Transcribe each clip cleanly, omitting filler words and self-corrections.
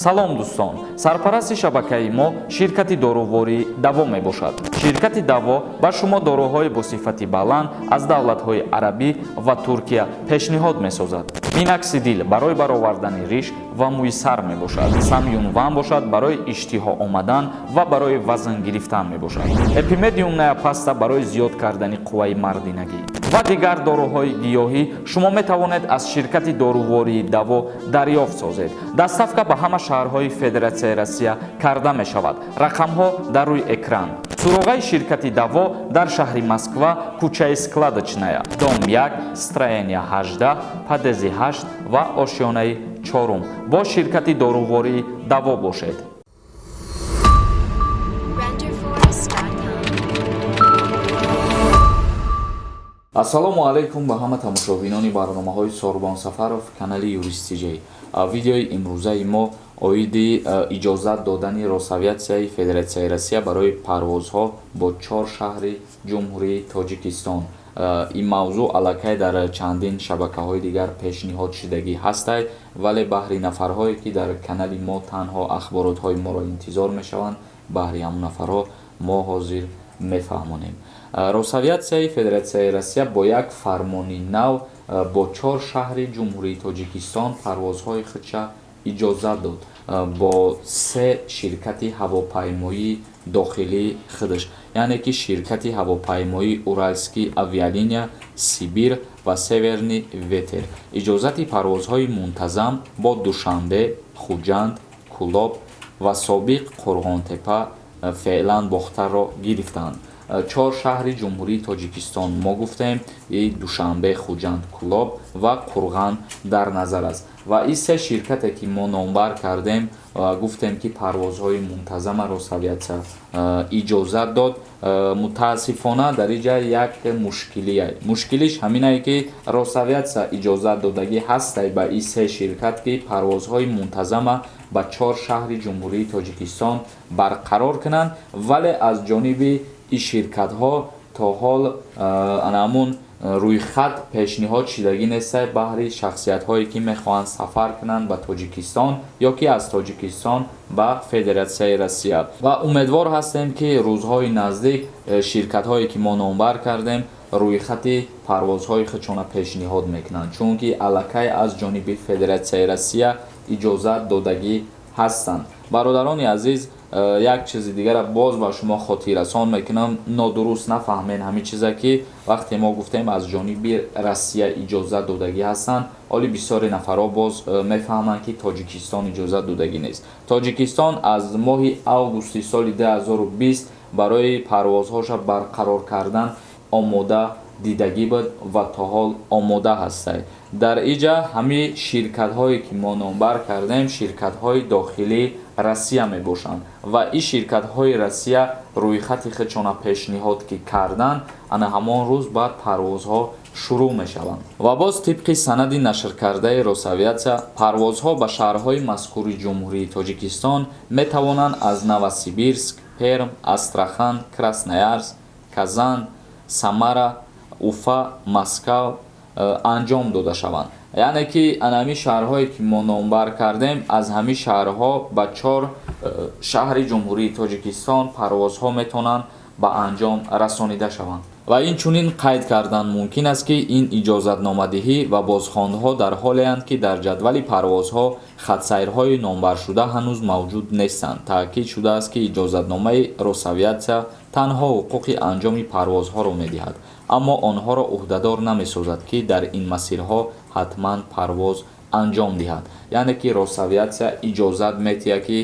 салом дӯстон, сарпарасти шабакаи мо ширкати дорувори даво мебошад. Ширкати даво ба шумо дороҳои бо сифати баланд аз давлатҳои арабӣ ва Туркия пешниҳод месозад. Миноксидил барои баровардани риш ва мӯи сар мебошад. Самюнван бошад барои иштиҳо омадан ва барои вазн гирифтан мебошад. Эпимедиум неопаста барои зиёд кардани қувваи мардинагӣ ва дигар дороҳои гиёҳӣ шумо метавонед аз ширкати дорувории даво дарёфт созед. Доставка ба ҳама шаҳрҳои Федератсияи Россия карда мешавад. Рақамҳо дар рӯи экран. Суроғаи ширкати даво дар шаҳри Москва, кӯчаи Складочная, дом 1, строения 18, падези 8 ва ошёнаи 4 бо ширкати дорувории даво бошед. ассалому алайкум ба ҳама тамошобинони барномаҳои Сорбон Сафаров канали Юристиҷей. Видеои имрӯзаи мо оиди иҷозат додани Росавиатсияи Федератсияи Россия барои парвозҳо бо 4 шаҳри Ҷумҳурии Тоҷикистон. Ин мавзӯъ аллакай дар чандин шабакаҳои дигар пешниҳод шудагӣ ҳастай, вале баҳри нафарҳое ки дар канали мо танҳо ахборотҳои моро интизор мешаванд, баҳри ҳамон нафарҳо мо ҳозир мефаҳмонем. Росавиатсияи Федератсияи Россия бо як фармони нав бо 4 шаҳри Ҷумҳурии Тоҷикистон парвозҳои худша иҷозат дод бо 3 ширкати ҳавопаймоии дохилии худаш, яъне ки ширкати ҳавопаймоии Уральский авиалиния, Сибир ва Северный ветер. Иҷозати парвозҳои мунтазам бо Душанбе, Хуҷанд, Кӯлоб ва собиқ Қурғонтепа феълан бохтарро гирифтанд. 4 шаҳри Ҷумҳурии Тоҷикистон мо гуфтем, Душанбе, Хуҷанд, Кӯлоб ва Қурған дар назар аст. Ва ин 3 ширкате ки мо номбар кардем, гуфтем ки парвозҳои мунтазама Росавиатсия иҷозат дод. Мутаассифона дар инҷа як мушкилие. Мушкилиш ҳаминае ки Росавиатсия иҷозат додагӣ ҳастай ба ин 3 ширкат ки парвозҳои мунтазама ба 4 шаҳри Ҷумҳурии Тоҷикистон барқарор кунанд, вале аз ҷониби ин ширкатҳо то ҳол анамун рӯйхат пешниҳод шудагӣ нестай баҳри шахсиятҳое ки мехоҳанд сафар кунанд ба Тоҷикистон ё ки аз Тоҷикистон ба Федератсияи Россия. Ва умедвор ҳастем ки рӯзҳои наздик ширкатҳое ки мо номбар кардем рӯйхати парвозҳои худшона пешниҳод мекунанд, чунки аллакай аз ҷониби Федератсияи Россия иҷозат додагӣ ҳастанд. Бародарони азиз, як чизи дигара боз ба шумо хотиррасон мекунам, нодуруст нафаҳмед ҳамин чизе ки вақте мо гуфтем аз ҷониби Россия иҷозат додагӣ ҳастанд, оли бисёри нафарҳо боз мефаҳманд ки Тоҷикистон иҷозат додагӣ нест. Тоҷикистон аз моҳи августи соли 2020 барои парвозҳоша барқарор кардан омода дидагӣ буд ва то ҳол омода ҳастай. Дар инҷа ҳамин ширкатҳое ки мо номбар кардем ширкатҳои дохилии Россия мебошанд ва ин ширкатҳои Россия рӯйхати худшона пешниҳод ки карданд, ана ҳамон рӯз баъд парвозҳо шурӯъ мешаванд. Ва боз тибқи санади нашркардаи Росавиатсия, парвозҳо ба шаҳрҳои мазкури Ҷумҳурии Тоҷикистон метавонанд аз Новосибирск, Перм, Астрахан, Красноярск, Казан, Самара, Уфа, Москав анҷом дода шаванд. яъне ки анами шаҳрҳое ки мо номбар кардем, аз ҳамин шаҳрҳо ба 4 шаҳри Ҷумҳурии Тоҷикистон парвозҳо метавонанд ба анҷом расонида шаванд. ва инчунин қайд кардан мумкин аст ки ин иҷозатномадиҳӣ ва бозхондҳо дар ҳолеанд ки дар ҷадвали парвозҳо хатсайрҳои номбаршуда ҳанӯз мавҷуд нестанд. таъкид шудааст ки иҷозатномаи Росавиатсия танҳо ҳуқуқи анҷоми парвозҳоро медиҳад, аммо онҳоро ӯҳдадор намесозад ки дар ин масирҳо ҳатман парвоз анҷом диҳад. яъне ки Росавиатсия иҷозат метиҳад ки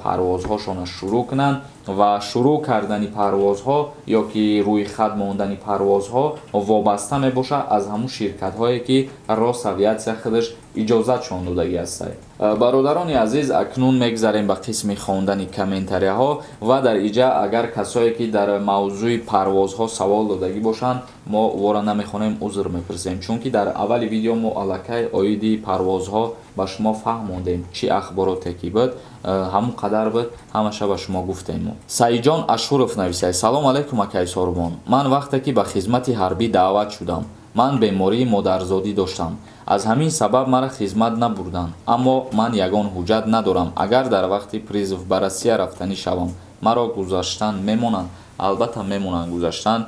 парвозҳошона шурӯъ кунанд ва шурӯъ кардани парвозҳо ё ки рӯйхат мондани парвозҳо вобаста мебошад аз ҳамун ширкатҳое ки Росавиатсия худаш иҷозатшон додагӣ ҳастай. бародарони азиз, акнун мегзарем ба қисми хондани комментарияҳо ва дар инҷа агар касое ки дар мавзӯи парвозҳо савол додагӣ бошанд, мо вора намехонем, узр мепурсем, чунки дар аввали видео мо аллакай оиди парвозҳо ба шумо фаҳмондем, чӣ ахбороте ки буд, ҳамун қадар буд, ҳамаша ба шумо гуфтем. Саиҷон Ашуров нависад: салом алайкум акай Сорбон, ман вақте ки ба хизмати ҳарбӣ даъват шудам, ман бемории модарзодӣ доштам. аз ҳамин сабаб маро хизмат набурданд. аммо ман ягон ҳуҷҷат надорам. агар дар вақти призв ба Россия рафтанӣ шавам, маро гузаштан мемонанд. албатта мемонанд гузаштан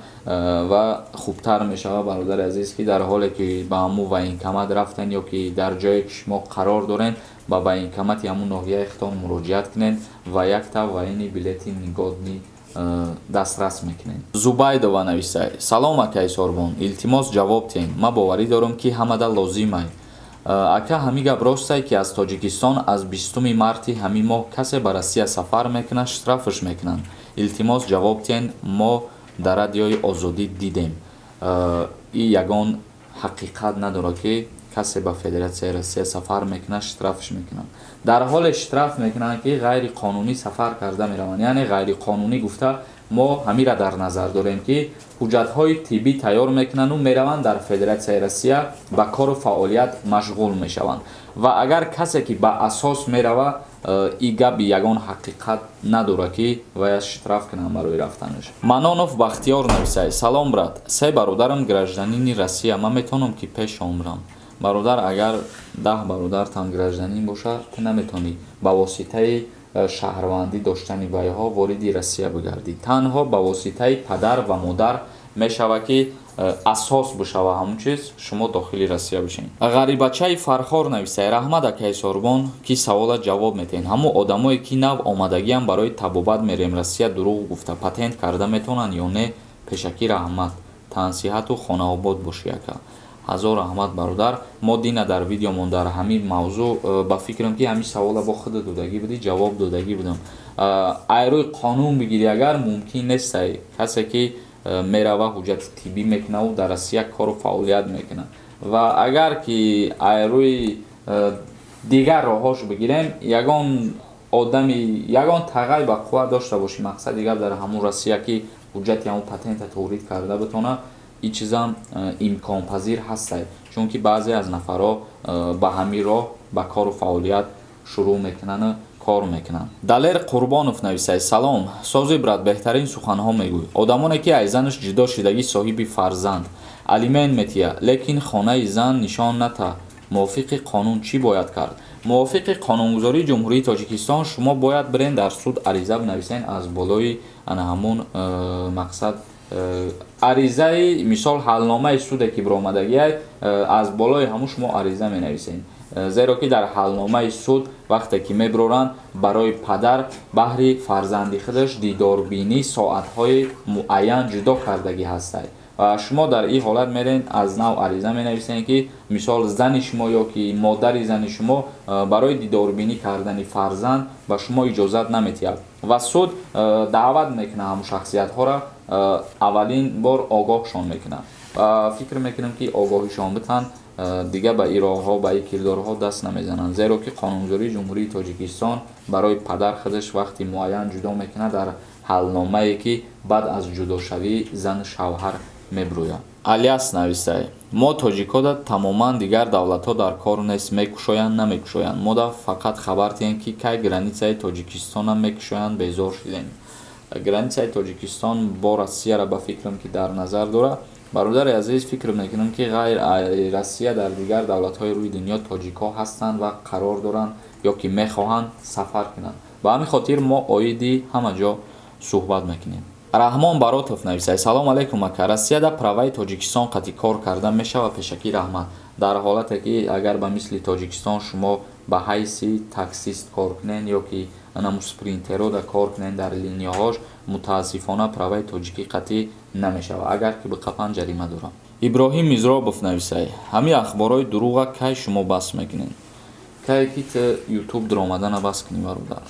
ва хубтар мешавад бародари азиз ки дар ҳоле ки ба ҳамун военкомат рафтен ё ки дар ҷое ки шумо қарор дорен ба военкомати ҳамун ноҳияи хитон муроҷиат кунед ва якта воени билети нигодни дастрас мекунед. Зубайдова нависад: салом акаи Сорбон, илтимос ҷавоб диҳед. ман боварӣ дорам ки ҳамада лозимай. ака, ҳамин гап ростае ки аз Тоҷикистон аз 20 марти ҳамин моҳ касе ба Россия сафар мекунад, штрафш мекунанд. илтимос ҷавоб диҳед. мо дар радиои Озодӣ дидем. ин ягон ҳақиқат надорад ки касе ба Федератсияи Россия сафар мекунад, штрафш мекунанд. дар ҳоле штраф мекунанд ки ғайриқонунӣ сафар карда мераванд. яъне ғайриқонунӣ гуфта мо ҳамира дар назар дорем ки ҳуҷҷатҳои тиббӣ тайёр мекунанд ва мераванд дар Федератсияи Россия ба кору фаъолият машғул мешаванд. ва агар касе ки ба асос мерава, ин габи ягон ҳақиқат надорад ки ваяз штраф кунанд барои рафтанаш. Манонов Бахтиёр нависад: салом брат, се бародарам гражданини Россия, ман метавонам ки пешон бирам. бародар, агар 10 бародартан гражданин бошад, ту наметавонӣ ба воситаи шаҳрвандӣ доштани вайҳо вориди Россия бигардӣ. танҳо ба воситаи падар ва модар мешавад ки асос бишава ҳамун чиз, шумо дохили Россия бишед. Ғарибачаи Фархор нависад: раҳмат акаи Сорбон ки саволат ҷавоб метаҳед. ҳамун одамое ки нав омадагиам барои табобат мерем Россия дурӯғ гуфта патент карда метавонанд ё не? пешакӣ раҳмат. тансиҳату хонаобод бошӣ ака. ҳазор раҳмат бародар. мо дина дар видеомон дар ҳамин мавзӯъ ба фикрам ки ҳамин савола бо худат додагӣ будӣ, ҷавоб додагӣ будам. айрӯи қонун бигирӣ, агар мумкин нестай касе ки мерава ҳуҷҷати тиббӣ мекунаву дар Россия кору фаъолият мекунад. ва агар ки айрӯи дигар роҳош бигирем, ягон одами ягон тағай ба қувват дошта бошӣ. мақсади гап дар ҳамун Россия ки ҳуҷҷати ҳамун патента торид карда битона, ин чизам имконпазир ҳастад, чунки баъзе аз нафарҳо ба ҳамин роҳ ба кору фаъолият шурӯъ мекунанд, кор мекунанд. Далер Қурбонов нависад: салом сози брат, беҳтарин суханҳо мегӯй. одамоне ки аз занаш ҷудо шудагӣ соҳиби фарзанд алимент метиҳад, лекин хонаи зан нишон ната. мувофиқи қонун чӣ бояд кард? мувофиқи қонунгузории ҷумҳурии Тоҷикистон шумо бояд бирен дар суд ариза бинависен аз болои ана ҳамун мақсад аризаи мисол ҳалномаи суде ки биромадагиай аз болои ҳамун шумо ариза менависен. зеро ки дар ҳалномаи суд вақте ки мебироранд барои падар баҳри фарзанди худаш дидорбинӣ соатҳои муайян ҷудо кардагӣ ҳастад. шумо дар ин ҳолат мерен аз нав ариза менависен ки мисол зани шумо ё ки модари зани шумо барои дидорбинӣ кардани фарзанд ба шумо иҷозат наметиҳад ва суд даъват мекунад ҳамун шахсиятҳоро аввалин бор огоҳшон мекунад. фикр мекунам ки огоҳишон битан дига ба ин роҳҳо ба ин кирдорҳо даст намезананд, зеро ки қонунгузории ҷумҳурии Тоҷикистон барои падар худаш вақти муайян ҷудо мекунад дар ҳалномае ки баъд аз ҷудошавӣ зан шавҳар мебурӯяд. Алиас нависад: мо тоҷикода тамоман дигар давлатҳо дар кор нест, мекушоянд намекушоянд. мода фақат хабар диҳем ки кай границаи Тоҷикистона мекушоянд, безор шудем. границаи Тоҷикистон бо Россияро ба фикрам ки дар назар дорад. бародари азиз, фикр мекунам ки ғайр Россия дар дигар давлатҳои рӯи дунё тоҷикҳо ҳастанд ва қарор доранд ё ки мехоҳанд сафар кунанд. ба ҳамин хотир мо оиди ҳама ҷо суҳбат мекунем. Раҳмон Баротов нависад: салом алейкум ака, Россияда праваи Тоҷикистон қатъи кор карда мешавад? пешакӣ раҳмат. дар ҳолате ки агар ба мисли Тоҷикистон шумо ба ҳайси таксист кор кунед ё ки анаму спринтерода кор кунед дар линияҳош, мутаассифона праваи тоҷикӣ қатъи намешавад, агар ки биқапанд ҷарима дорад. Иброҳим Мизробов нависад: ҳамин ахборҳои дурӯға кай шумо бас мекунед? кай ки ту ютуб дромадана бас кунӣ бародар.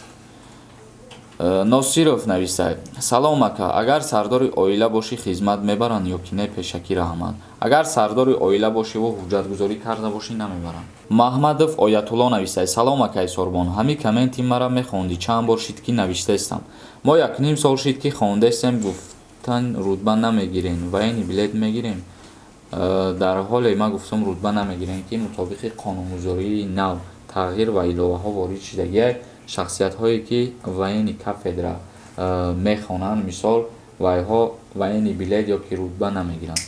Носиров нависад: салом ака, агар сардори оила бошӣ хизмат мебаранд ё ки не? пешакӣ раҳмат. агар сардори оила бошӣ ва ҳуҷҷатгузорӣ карда бошӣ намебаранд. Маҳмадов Оятулло нависад: салом акаи Сорбон, ҳамин комменти мара мехонди, чанд бор шид ки навиштаистам. мо 1.5 сол шид ки хондаистем, гуфтан рутба намегирем, вайни билет мегирем. дар ҳоле ма гуфтам рутба намегирем ки мутобиқи қонунгузории нав тағйир ва иловаҳо ворид шудагиак, шахсиятҳое ки вайни кафедра мехонанд, мисол вайҳо вайни билет ё ки рутба намегиранд.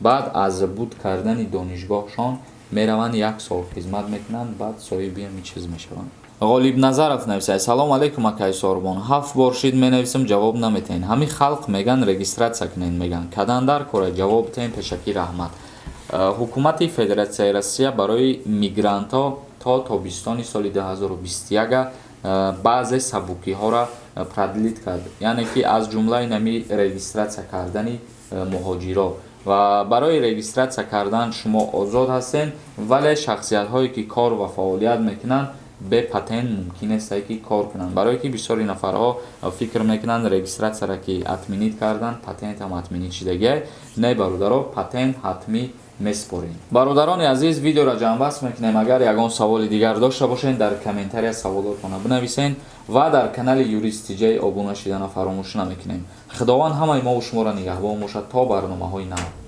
баъд аз буд кардани донишгоҳшон мераванд 1 сол хизмат мекунанд, баъд соҳиби ҳамин чиз мешаванд. ғолиб назаров нависад: салому алайкум акаи Сорбон, 7 бор шид менависам, ҷавоб наметаҳед. ҳамин халқ меган регистратсия кунед, меган кадандар кора, ҷавоб битаҳед, пешакӣ раҳмат. ҳукумати Федератсияи Россия барои мигрантҳо то тобистони соли 2021 баъзе сабукиҳоро продлит кард, яъне ки аз ҷумлаи нами регистратсия кардани муҳоҷиро. ва барои регистратсия кардан шумо озод ҳастед, вале шахсиятҳое ки кор ва фаъолият мекунанд бе патент мумкин аст ки кор кунанд, барое ки бисёри нафарҳо фикр мекунанд регистратсияро ки атминид кардан, патентам атминид шидагиай. Не бародаро, патент ҳатмӣ меспорем. Бародарони азиз, видеоро ҷамъбаст мекунем. Агар ягон саволи дигар дошта бошед, дар комментария саволотона бинависед ва дар канали Юрист TJ обуна шидана фаромӯш намекунем. Худованд ҳамаи мову шуморо нигаҳбон бошад то барномаҳои нав.